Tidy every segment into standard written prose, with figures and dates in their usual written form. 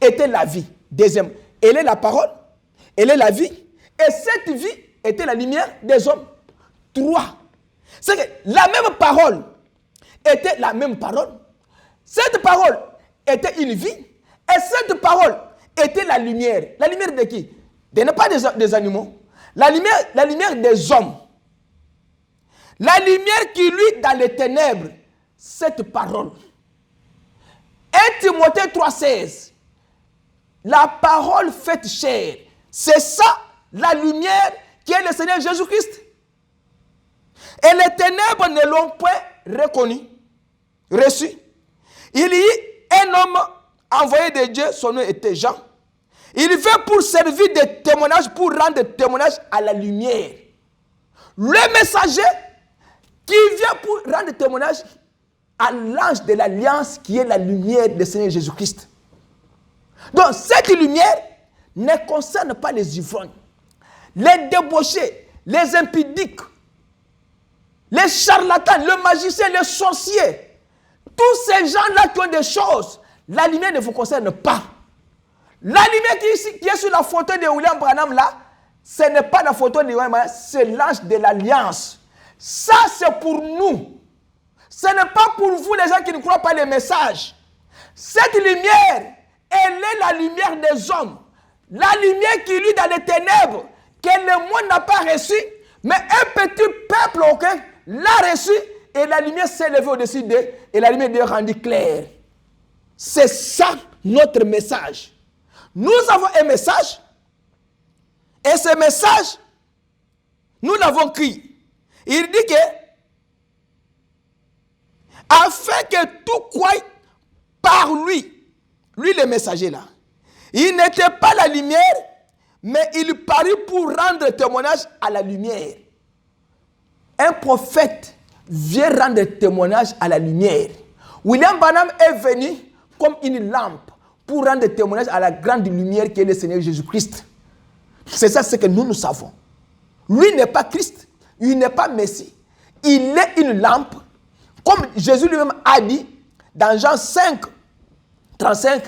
était la vie. Deuxième, elle est la parole, elle est la vie, et cette vie était la lumière des hommes. 3. C'est que la même parole était la même parole. Cette parole était une vie, et cette parole était la lumière. La lumière de qui? Pas des animaux. La lumière des hommes. La lumière qui luit dans les ténèbres. Cette parole. 1 Timothée 3,16. La parole faite chair. C'est ça, la lumière qui est le Seigneur Jésus-Christ. Et les ténèbres ne l'ont point reçu. Il y eut un homme envoyé de Dieu, son nom était Jean. Il vient pour servir de témoignage, pour rendre témoignage à la lumière. Le messager qui vient pour rendre témoignage à l'ange de l'alliance qui est la lumière du Seigneur Jésus-Christ. Donc cette lumière ne concerne pas les ivrognes, les débauchés, les impudiques, les charlatans, les magiciens, les sorciers. Tous ces gens-là qui ont des choses, la lumière ne vous concerne pas. La lumière qui est sur la photo de William Branham là, ce n'est pas la photo de William Branham, c'est l'ange de l'alliance. Ça c'est pour nous. Ce n'est pas pour vous les gens qui ne croient pas les messages. Cette lumière, elle est la lumière des hommes. La lumière qui luit dans les ténèbres, que le monde n'a pas reçu, mais un petit peuple l'a reçu, et la lumière s'est levée au-dessus d'eux, et la lumière est rendue claire. C'est ça notre message. Nous avons un message, et ce message, nous l'avons écrit. Il dit que, afin que tout croie par lui le messager là, il n'était pas la lumière, mais il parut pour rendre témoignage à la lumière. Un prophète vient rendre témoignage à la lumière. William Branham est venu comme une lampe pour rendre témoignage à la grande lumière qui est le Seigneur Jésus-Christ. C'est ça ce que nous savons. Lui n'est pas Christ, il n'est pas Messie. Il est une lampe, comme Jésus lui-même a dit dans Jean 5, 35,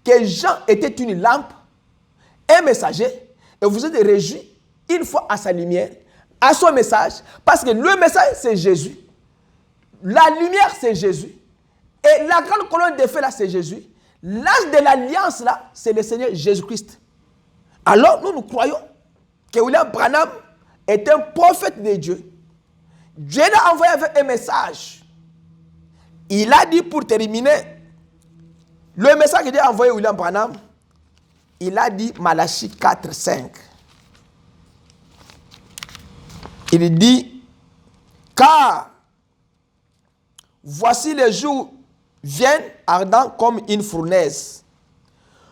que Jean était une lampe, un messager, et vous êtes réjouis une fois à sa lumière, à son message, parce que le message c'est Jésus, la lumière c'est Jésus, et la grande colonne de feu là c'est Jésus, l'âge de l'alliance là c'est le Seigneur Jésus-Christ. Alors nous croyons que William Branham est un prophète de Dieu. Dieu l'a envoyé avec un message. Il a dit pour terminer, le message que Dieu a envoyé à William Branham, il a dit Malachie 4, 5. Il dit, car voici les jours viennent ardents comme une fournaise.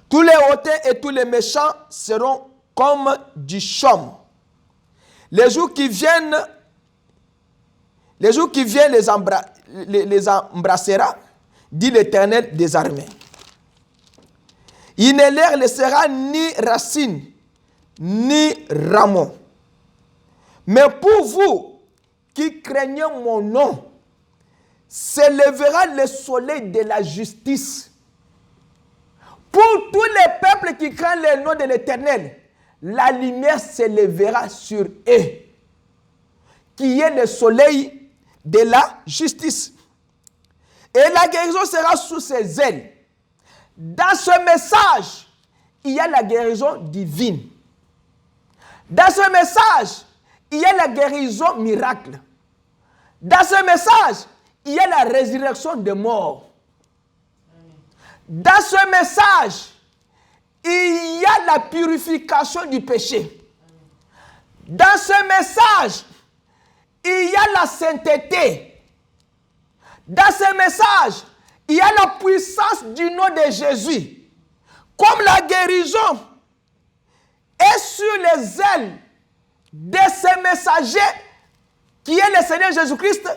Tous les hautains et tous les méchants seront comme du chaume. Les jours qui viennent les embrassera, dit l'Éternel des armées. Il ne leur laissera ni racine, ni rameau. Mais pour vous qui craignez mon nom, s'élèvera le soleil de la justice. Pour tous les peuples qui craignent le nom de l'Éternel, la lumière s'élèvera sur eux, qui est le soleil de la justice. Et la guérison sera sous ses ailes. Dans ce message, il y a la guérison divine. Dans ce message, il y a la guérison miracle. Dans ce message, il y a la résurrection des morts. Dans ce message, il y a la purification du péché. Dans ce message, il y a la sainteté. Dans ce message, il y a la puissance du nom de Jésus. Comme la guérison est sur les ailes de ce messager qui est le Seigneur Jésus-Christ,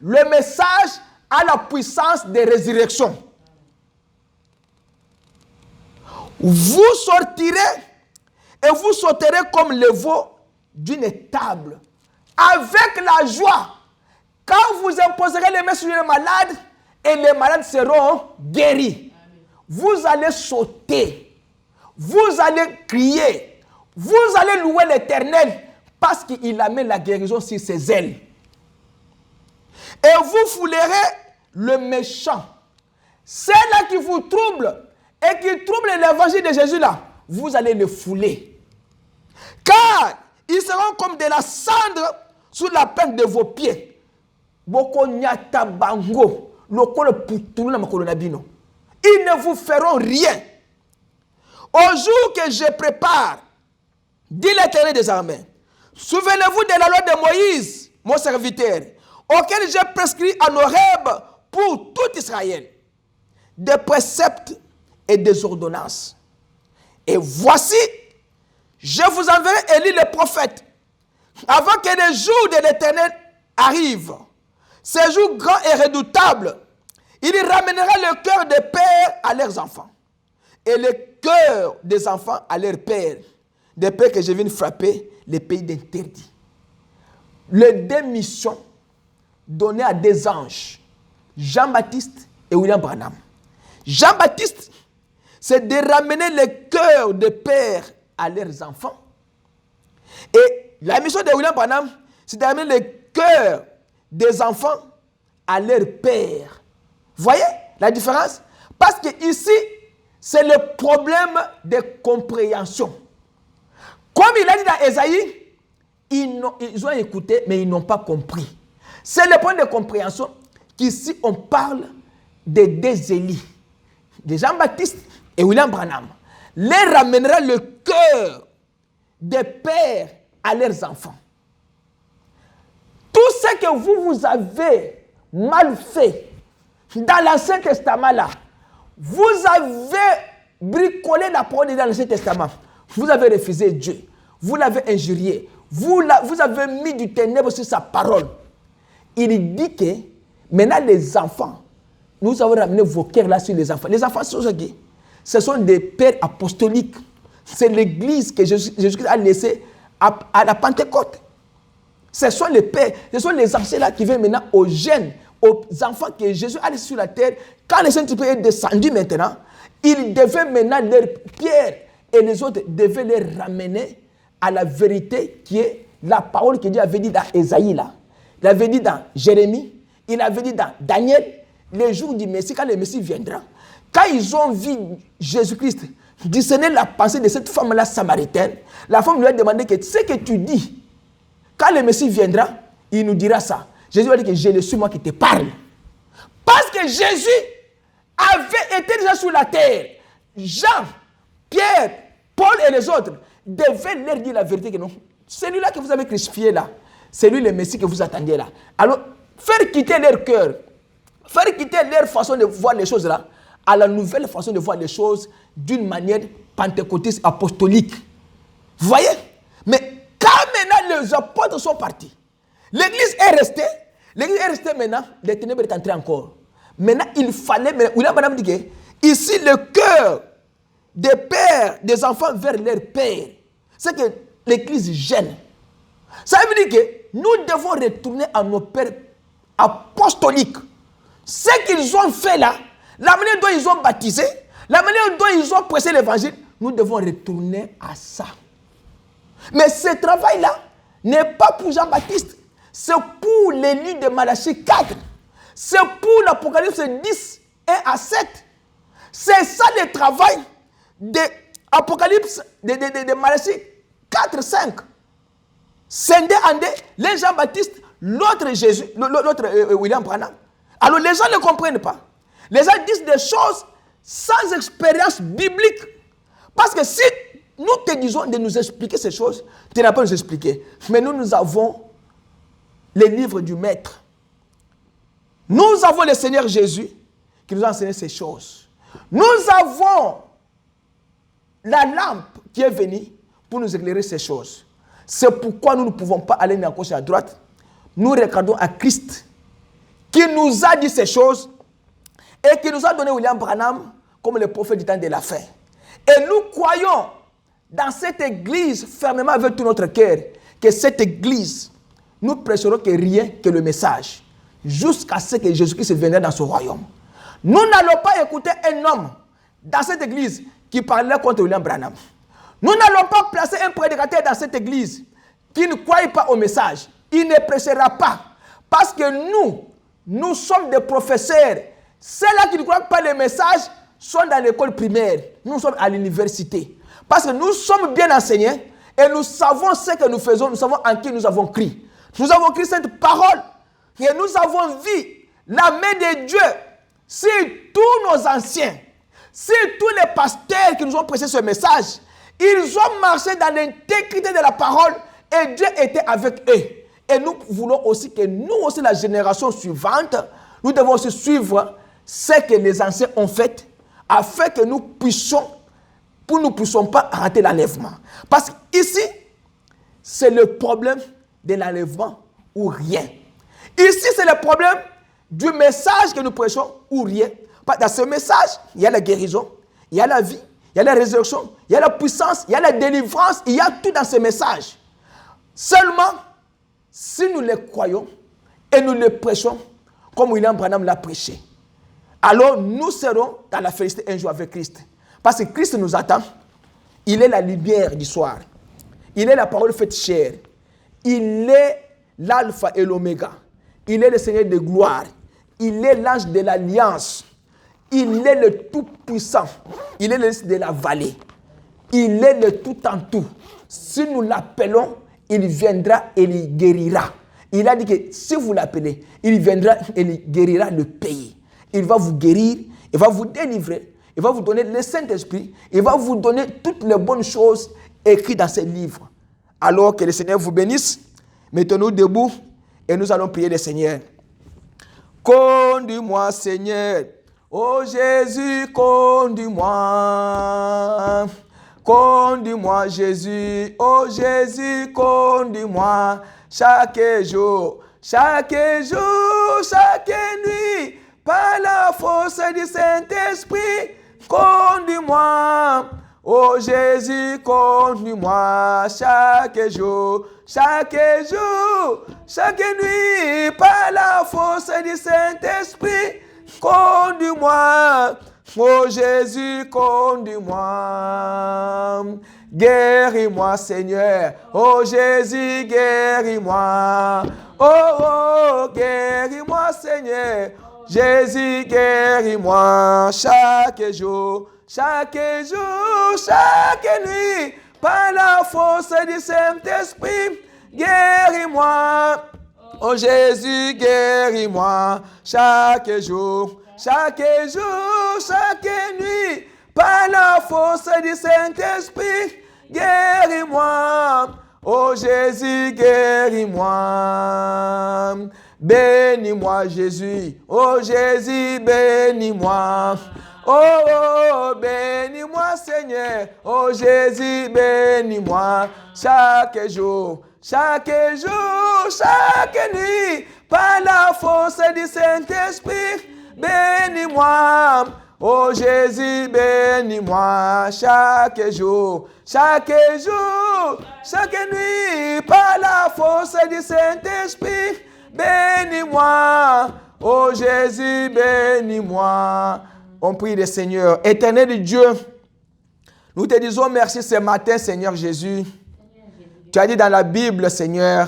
le message a la puissance de résurrection. Vous sortirez et vous sauterez comme le veau d'une table, avec la joie, quand vous imposerez les mains sur les malades, et les malades seront guéris. Amen. Vous allez sauter. vous allez crier, vous allez louer l'Éternel parce qu'il amène la guérison sur ses ailes. Et vous foulerez le méchant. Ceux-là qui vous troublent et qui troublent l'évangile de Jésus là, vous allez le fouler. Car ils seront comme de la cendre sous la pointe de vos pieds. Ils ne vous feront rien. Au jour que je prépare, dit l'Éternel des armées, souvenez-vous de la loi de Moïse, mon serviteur, auquel j'ai prescrit en Horeb pour tout Israël, des préceptes et des ordonnances. Et voici, je vous enverrai Élie le prophète, avant que les jours de l'Éternel arrivent. Ces jours grands et redoutables, il ramènera le cœur des pères à leurs enfants, et le cœur des enfants à leurs pères, des pères que je viens de frapper, les pays d'interdit. Les deux missions données à des anges, Jean-Baptiste et William Branham. Jean-Baptiste, c'est de ramener le cœur des pères à leurs enfants. Et la mission de William Branham, c'est de ramener le cœur des enfants à leur père. Voyez la différence? Parce que ici, c'est le problème de compréhension. Comme il a dit dans Ésaïe, ils ont écouté, mais ils n'ont pas compris. C'est le point de compréhension qu'ici, on parle des deux Élie, de Jean-Baptiste et William Branham. Les ramènera le cœur des pères à leurs enfants. Tout ce que vous avez mal fait dans l'Ancien Testament là, vous avez bricolé la parole dans l'Ancien Testament. Vous avez refusé Dieu. Vous l'avez injurié. Vous avez mis du ténèbre sur sa parole. Il dit que maintenant les enfants, nous avons ramené vos cœurs là sur les enfants. Les enfants sont qui? Ce sont des pères apostoliques. C'est l'église que Jésus-Christ a laissée à la Pentecôte. Ce sont les pères, ce sont les anciens là qui viennent maintenant aux jeunes, aux enfants que Jésus a laissés sur la terre. Quand le Saint-Esprit est descendu maintenant, il devait maintenant leur pierre et les autres devaient les ramener à la vérité qui est la parole que Dieu avait dit dans Ésaïe là. Il avait dit dans Jérémie, il avait dit dans Daniel, les jours du Messie, quand le Messie viendra. Quand ils ont vu Jésus-Christ discerner la pensée de cette femme-là samaritaine, la femme lui a demandé que ce que tu dis, quand le Messie viendra, il nous dira ça. Jésus a dit que je le suis moi qui te parle. Parce que Jésus avait été déjà sur la terre. Jean, Pierre, Paul et les autres devaient leur dire la vérité que non. Celui-là que vous avez crucifié là, c'est lui le Messie que vous attendiez là. Alors, faire quitter leur cœur, faire quitter leur façon de voir les choses là, à la nouvelle façon de voir les choses d'une manière pentecôtiste apostolique. Vous voyez? Mais quand maintenant les apôtres sont partis, l'église est restée maintenant, les ténèbres est entré encore. Maintenant, il fallait, William Branham dit que ici le cœur des pères, des enfants vers leur père, c'est que l'église gêne. Ça veut dire que nous devons retourner à nos pères apostoliques. Ce qu'ils ont fait là, la manière dont ils ont baptisé, la manière dont ils ont prêché l'évangile, nous devons retourner à ça. Mais ce travail-là n'est pas pour Jean-Baptiste, c'est pour l'élu de Malachie 4. C'est pour l'Apocalypse 10, 1 à 7. C'est ça le travail de Apocalypse de Malachie 4, 5. Scindé en deux, l'un Jean-Baptiste, l'autre Jésus, l'autre William Branham. Alors les gens ne comprennent pas. Les gens disent des choses sans expérience biblique. Parce que si nous te disons de nous expliquer ces choses, tu n'as pas à nous expliquer. Mais nous avons les livres du Maître. Nous avons le Seigneur Jésus qui nous a enseigné ces choses. Nous avons la lampe qui est venue pour nous éclairer ces choses. C'est pourquoi nous ne pouvons pas aller à gauche et à droite. Nous regardons à Christ qui nous a dit ces choses et qui nous a donné William Branham comme le prophète du temps de la fin. Et nous croyons dans cette église fermement avec tout notre cœur que cette église, nous prêcherons que rien que le message jusqu'à ce que Jésus-Christ vienne dans son royaume. Nous n'allons pas écouter un homme dans cette église qui parlait contre William Branham. Nous n'allons pas placer un prédicateur dans cette église qui ne croit pas au message. Il ne prêchera pas. Parce que nous sommes des professeurs. Ceux-là qui ne croient pas le message sont dans l'école primaire. Nous sommes à l'université. Parce que nous sommes bien enseignés et nous savons ce que nous faisons. Nous savons en qui nous avons crié. Nous avons crié cette parole et nous avons vu la main de Dieu sur tous nos anciens, sur tous les pasteurs qui nous ont prêché ce message. Ils ont marché dans l'intégrité de la parole et Dieu était avec eux. Et nous voulons aussi que nous aussi, la génération suivante, nous devons aussi suivre ce que les anciens ont fait afin que nous puissions pas rater l'enlèvement. Parce qu'ici, c'est le problème de l'enlèvement ou rien. Ici, c'est le problème du message que nous prêchons ou rien. Dans ce message, il y a la guérison, il y a la vie, il y a la résurrection, il y a la puissance, il y a la délivrance, il y a tout dans ce message. Seulement, si nous les croyons et nous les prêchons comme William Branham l'a prêché, alors nous serons dans la félicité un jour avec Christ. Parce que Christ nous attend. Il est la lumière du soir. Il est la parole faite chair. Il est l'alpha et l'oméga. Il est le Seigneur de gloire. Il est l'ange de l'alliance. Il est le tout-puissant. Il est le de la vallée. Il est le tout en tout. Si nous l'appelons, il viendra et il guérira. Il a dit que si vous l'appelez, il viendra et il guérira le pays. Il va vous guérir, il va vous délivrer, il va vous donner le Saint-Esprit, il va vous donner toutes les bonnes choses écrites dans ces livres. Alors que le Seigneur vous bénisse, mettons-nous debout et nous allons prier le Seigneur. Conduis-moi, Seigneur. Oh Jésus, conduis-moi. Conduis-moi, Jésus. Oh Jésus, conduis-moi. Chaque jour, chaque nuit, par la force du Saint-Esprit, conduis-moi. Oh Jésus, conduis-moi chaque jour, chaque nuit, par la force du Saint-Esprit, conduis-moi. Oh Jésus, conduis-moi. Guéris-moi, Seigneur. Oh Jésus, guéris-moi. Oh, guéris-moi, Seigneur. Jésus, guéris-moi chaque jour, chaque nuit, par la force du Saint-Esprit, guéris-moi. Oh Jésus, guéris-moi chaque jour, chaque nuit, par la force du Saint-Esprit, guéris-moi. Oh Jésus, guéris-moi. Bénis-moi, Jésus. Oh Jésus, bénis-moi. Oh, bénis-moi, Seigneur. Oh Jésus, bénis-moi. Chaque jour, chaque nuit, par la force du Saint-Esprit, bénis-moi. Oh Jésus, bénis-moi chaque jour, chaque nuit, par la force du Saint-Esprit, bénis-moi. Oh Jésus, bénis-moi. On prie le Seigneur. Éternel Dieu, nous te disons merci ce matin, Seigneur Jésus. Tu as dit dans la Bible, Seigneur,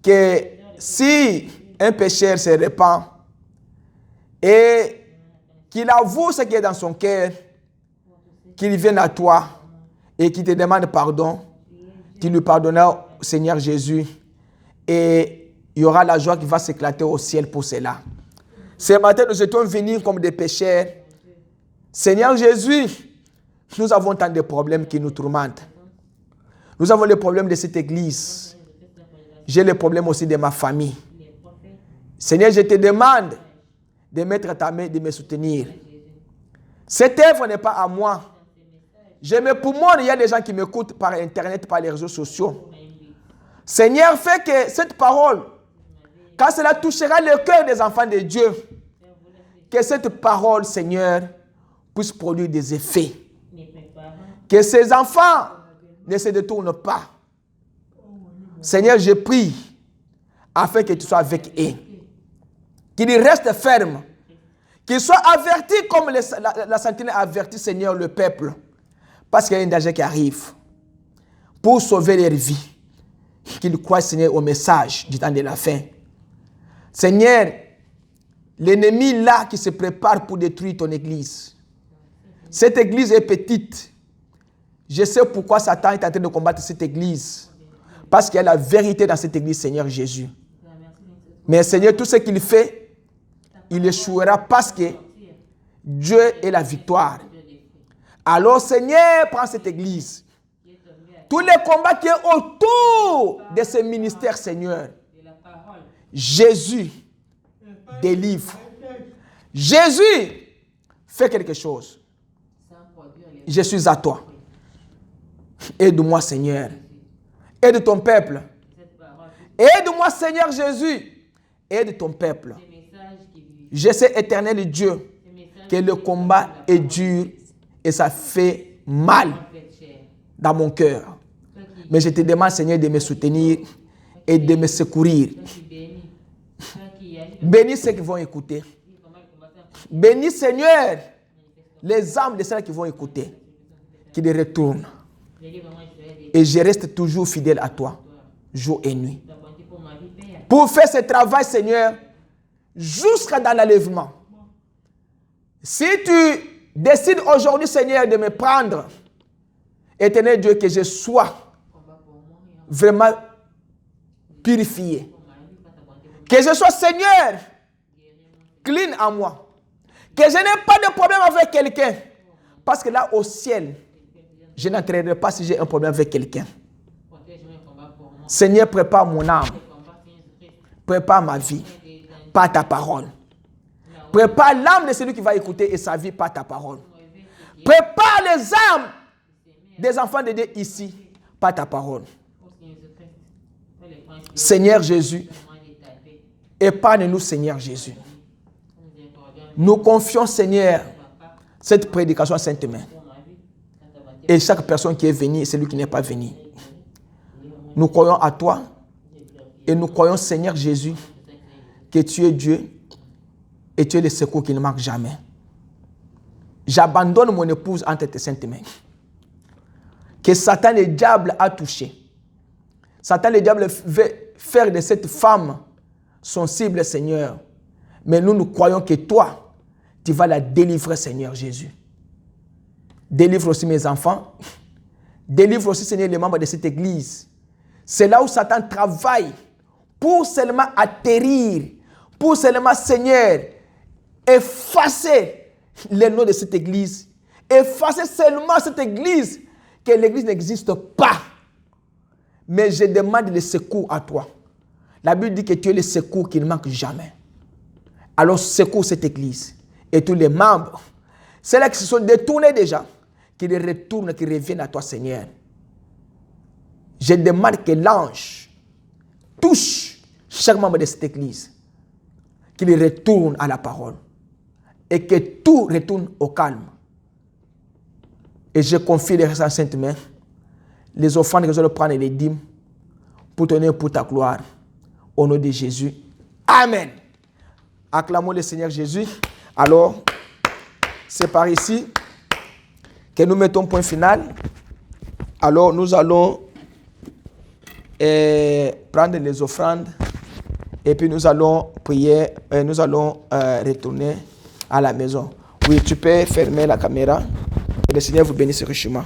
que si un pécheur se répand et qu'il avoue ce qui est dans son cœur, qu'il vienne à toi et qu'il te demande pardon, qu'il lui pardonnera, Seigneur Jésus, et il y aura la joie qui va s'éclater au ciel pour cela. Ce matin, nous étions venus comme des pécheurs. Seigneur Jésus, nous avons tant de problèmes qui nous tourmentent. Nous avons les problèmes de cette église. J'ai les problèmes aussi de ma famille. Seigneur, je te demande de mettre ta main, de me soutenir. Cette œuvre n'est pas à moi. Je me poumonne, il y a des gens qui m'écoutent par Internet, par les réseaux sociaux. Seigneur, fais que cette parole, quand cela touchera le cœur des enfants de Dieu, que cette parole, Seigneur, puisse produire des effets. Que ces enfants ne se détournent pas. Seigneur, je prie afin que tu sois avec eux. Qu'ils restent fermes, Qu'ils soient avertis comme la sentinelle a averti, Seigneur, le peuple. Parce qu'il y a un danger qui arrive. Pour sauver leur vie. Qu'ils croient, Seigneur, au message du temps de la fin. Seigneur, l'ennemi là qui se prépare pour détruire ton église. Cette église est petite. Je sais pourquoi Satan est en train de combattre cette église. Parce qu'il y a la vérité dans cette église, Seigneur Jésus. Mais Seigneur, tout ce qu'il fait, il échouera parce que Dieu est la victoire. Alors Seigneur, prends cette église. Tous les combats qui sont autour de ce ministère, Seigneur. Jésus délivre. Jésus fait quelque chose. Je suis à toi. Aide-moi, Seigneur. Aide ton peuple. Aide-moi, Seigneur Jésus. Aide ton peuple. Je sais, éternel Dieu, que le combat est dur et ça fait mal dans mon cœur. Mais je te demande, Seigneur, de me soutenir et de me secourir. Bénis ceux qui vont écouter. Bénis, Seigneur, les âmes de ceux qui vont écouter. Qu'ils retournent. Et je reste toujours fidèle à toi, jour et nuit. Pour faire ce travail, Seigneur, jusqu'à dans l'enlèvement. Si tu décides aujourd'hui, Seigneur, de me prendre, éternel Dieu, que je sois vraiment purifié. Que je sois, Seigneur, clean en moi. Que je n'ai pas de problème avec quelqu'un. Parce que là, au ciel, je n'entrerai pas si j'ai un problème avec quelqu'un. Seigneur, prépare mon âme. Prépare ma vie par ta parole. Prépare l'âme de celui qui va écouter et sa vie par ta parole. Prépare les âmes des enfants de Dieu ici par ta parole. Seigneur Jésus, épargne-nous, Seigneur Jésus. Nous confions, Seigneur, cette prédication à Sainte Main. Et chaque personne qui est venue et celui qui n'est pas venu. Nous croyons à toi et nous croyons, Seigneur Jésus, que tu es Dieu et tu es le secours qui ne manque jamais. J'abandonne mon épouse entre tes saintes mains. Que Satan le diable a touché. Satan le diable veut faire de cette femme son cible, Seigneur. Mais nous croyons que toi, tu vas la délivrer, Seigneur Jésus. Délivre aussi mes enfants. Délivre aussi, Seigneur, les membres de cette église. C'est là où Satan travaille pour seulement atterrir, pour seulement, Seigneur, effacer les noms de cette église. Effacer seulement cette église, que l'église n'existe pas. Mais je demande le secours à toi. La Bible dit que tu es le secours qui ne manque jamais. Alors secours cette église et tous les membres, ceux-là qui se sont détournés déjà, qu'ils retournent, qu'ils reviennent à toi, Seigneur. Je demande que l'ange touche chaque membre de cette église, qu'il retourne à la parole et que tout retourne au calme. Et je confie les restes en sainte main, les offrandes que je vais prendre et les dîmes pour tenir pour ta gloire. Au nom de Jésus. Amen. Acclamons le Seigneur Jésus. Alors, c'est par ici que nous mettons point final. Alors, nous allons prendre les offrandes et puis nous allons prier et nous allons retourner à la maison. Oui, tu peux fermer la caméra et le Seigneur vous bénisse richement.